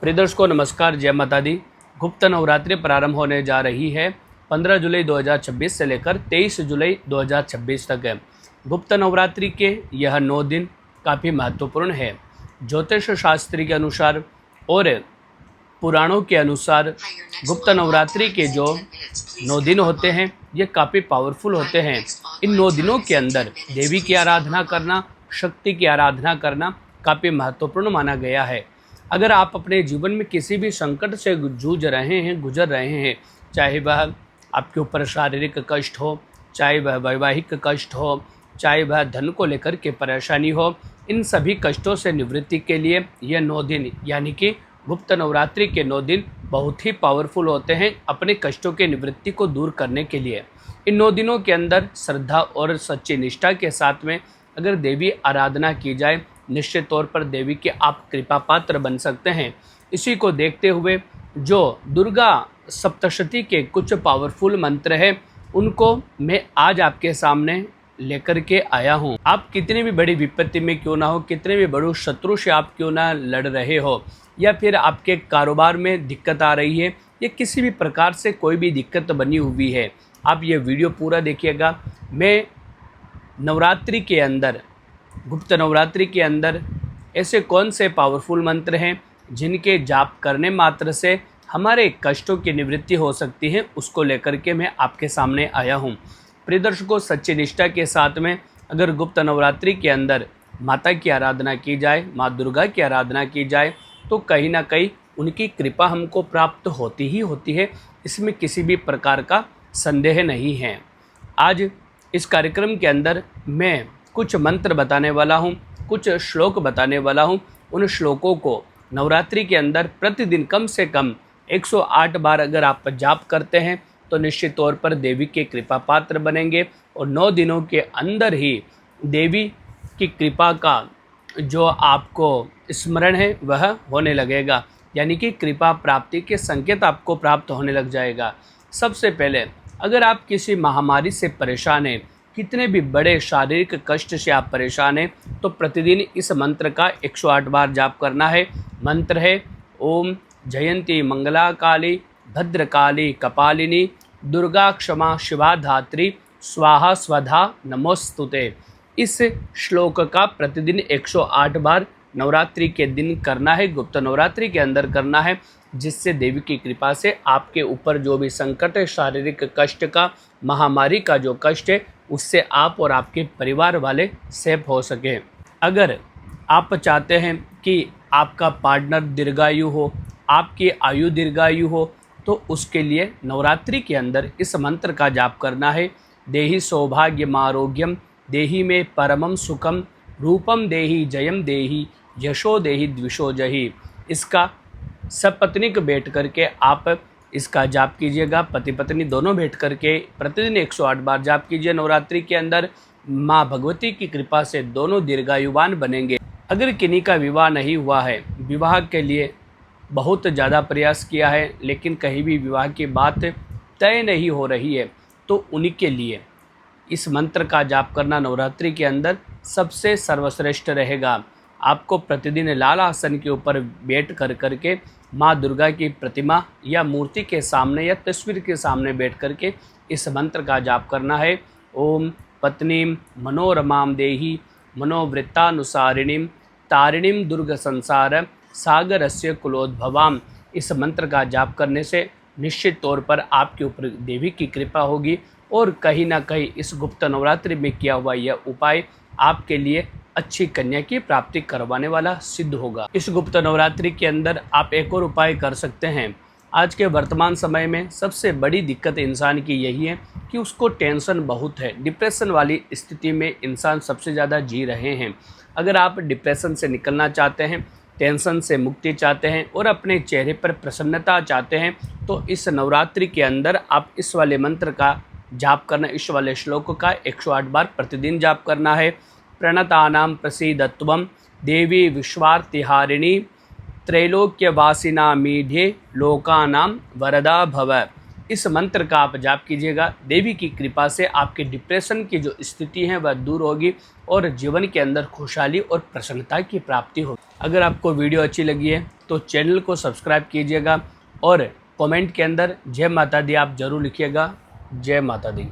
प्रिय दर्शकों नमस्कार, जय माता दी। गुप्त नवरात्रि प्रारंभ होने जा रही है 15 जुलाई 2026 से लेकर 23 जुलाई 2026 तक है। गुप्त नवरात्रि के यह 9 दिन काफ़ी महत्वपूर्ण है। ज्योतिष शास्त्र के अनुसार और पुराणों के अनुसार गुप्त नवरात्रि के जो 9 दिन होते हैं ये काफ़ी पावरफुल होते हैं। इन 9 दिनों के अंदर देवी की आराधना करना, शक्ति की आराधना करना काफ़ी महत्वपूर्ण माना गया है। अगर आप अपने जीवन में किसी भी संकट से जूझ रहे हैं, गुजर रहे हैं, चाहे वह आपके ऊपर शारीरिक कष्ट हो, चाहे वह वैवाहिक कष्ट हो, चाहे वह धन को लेकर के परेशानी हो, इन सभी कष्टों से निवृत्ति के लिए यह 9 दिन यानी कि गुप्त नवरात्रि के 9 दिन बहुत ही पावरफुल होते हैं अपने कष्टों के निवृत्ति को दूर करने के लिए। इन 9 दिनों के अंदर श्रद्धा और सच्ची निष्ठा के साथ में अगर देवी आराधना की जाए, निश्चित तौर पर देवी के आप कृपा पात्र बन सकते हैं। इसी को देखते हुए जो दुर्गा सप्तशती के कुछ पावरफुल मंत्र हैं उनको मैं आज आपके सामने लेकर के आया हूँ। आप कितनी भी बड़ी विपत्ति में क्यों ना हो, कितने भी बड़े शत्रु से आप क्यों ना लड़ रहे हो, या फिर आपके कारोबार में दिक्कत आ रही है, या किसी भी प्रकार से कोई भी दिक्कत बनी हुई है, आप ये वीडियो पूरा देखिएगा। मैं नवरात्रि के अंदर, गुप्त नवरात्रि के अंदर ऐसे कौन से पावरफुल मंत्र हैं जिनके जाप करने मात्र से हमारे कष्टों की निवृत्ति हो सकती है, उसको लेकर के मैं आपके सामने आया हूँ। प्रिय दर्शकों, सच्ची निष्ठा के साथ में अगर गुप्त नवरात्रि के अंदर माता की आराधना की जाए, माँ दुर्गा की आराधना की जाए, तो कहीं ना कहीं उनकी कृपा हमको प्राप्त होती ही होती है। इसमें किसी भी प्रकार का संदेह नहीं है। आज इस कार्यक्रम के अंदर मैं कुछ मंत्र बताने वाला हूँ, कुछ श्लोक बताने वाला हूँ। उन श्लोकों को नवरात्रि के अंदर प्रतिदिन कम से कम 108 बार अगर आप जाप करते हैं तो निश्चित तौर पर देवी के कृपा पात्र बनेंगे और 9 दिनों के अंदर ही देवी की कृपा का जो आपको स्मरण है वह होने लगेगा, यानी कि कृपा प्राप्ति के संकेत आपको प्राप्त होने लग जाएगा। सबसे पहले अगर आप किसी महामारी से परेशान हैं, कितने भी बड़े शारीरिक कष्ट से आप परेशान हैं, तो प्रतिदिन इस मंत्र का 108 बार जाप करना है। मंत्र है ओम जयंती मंगला काली भद्रकाली कपालिनी दुर्गा क्षमा शिवा धात्री स्वाहा स्वधा नमोस्तुते। इस श्लोक का प्रतिदिन 108 बार नवरात्रि के दिन करना है, गुप्त नवरात्रि के अंदर करना है, जिससे देवी की कृपा से आपके ऊपर जो भी संकट है, शारीरिक कष्ट का, महामारी का जो कष्ट है, उससे आप और आपके परिवार वाले सेफ हो सके। अगर आप चाहते हैं कि आपका पार्टनर दीर्घायु हो, आपकी आयु दीर्घायु हो, तो उसके लिए नवरात्रि के अंदर इस मंत्र का जाप करना है। देहि सौभाग्यम आरोग्यम देहि में परमम सुखम रूपम देहि जयम देहि यशो देहि द्विषो जहि। इसका सपत्नीक बैठ करके आप इसका जाप कीजिएगा। पति पत्नी दोनों बैठ करके प्रतिदिन 108 बार जाप कीजिए। नवरात्रि के अंदर माँ भगवती की कृपा से दोनों दीर्घायुवान बनेंगे। अगर किन्हीं का विवाह नहीं हुआ है, विवाह के लिए बहुत ज़्यादा प्रयास किया है लेकिन कहीं भी विवाह की बात तय नहीं हो रही है, तो उन्हीं के लिए इस मंत्र का जाप करना नवरात्रि के अंदर सबसे सर्वश्रेष्ठ रहेगा। आपको प्रतिदिन लाल आसन के ऊपर बैठ कर करके माँ दुर्गा की प्रतिमा या मूर्ति के सामने या तस्वीर के सामने बैठ करके इस मंत्र का जाप करना है। ओम पत्नीम मनोरमाम देहि मनोवृत्तानुसारिणीम तारिणीम दुर्ग संसार सागरस्य कुलोद्भवाम। इस मंत्र का जाप करने से निश्चित तौर पर आपके ऊपर देवी की कृपा होगी और कहीं ना कहीं इस गुप्त नवरात्रि में किया हुआ यह उपाय आपके लिए अच्छी कन्या की प्राप्ति करवाने वाला सिद्ध होगा। इस गुप्त नवरात्रि के अंदर आप एक और उपाय कर सकते हैं। आज के वर्तमान समय में सबसे बड़ी दिक्कत इंसान की यही है कि उसको टेंशन बहुत है। डिप्रेशन वाली स्थिति में इंसान सबसे ज़्यादा जी रहे हैं। अगर आप डिप्रेशन से निकलना चाहते हैं, टेंशन से मुक्ति चाहते हैं और अपने चेहरे पर प्रसन्नता चाहते हैं, तो इस नवरात्रि के अंदर आप इस वाले मंत्र का जाप करना, इस वाले श्लोक का 108 बार प्रतिदिन जाप करना है। प्रणतानां प्रसीदत्वं देवी विश्वार्तिहारिणी त्रैलोक्यवासिना मीढ्ये लोकानां वरदा भव। इस मंत्र का आप जाप कीजिएगा। देवी की कृपा से आपके डिप्रेशन की जो स्थिति है वह दूर होगी और जीवन के अंदर खुशहाली और प्रसन्नता की प्राप्ति होगी। अगर आपको वीडियो अच्छी लगी है तो चैनल को सब्सक्राइब कीजिएगा और कमेंट के अंदर जय माता दी आप ज़रूर लिखिएगा। जय माता दी।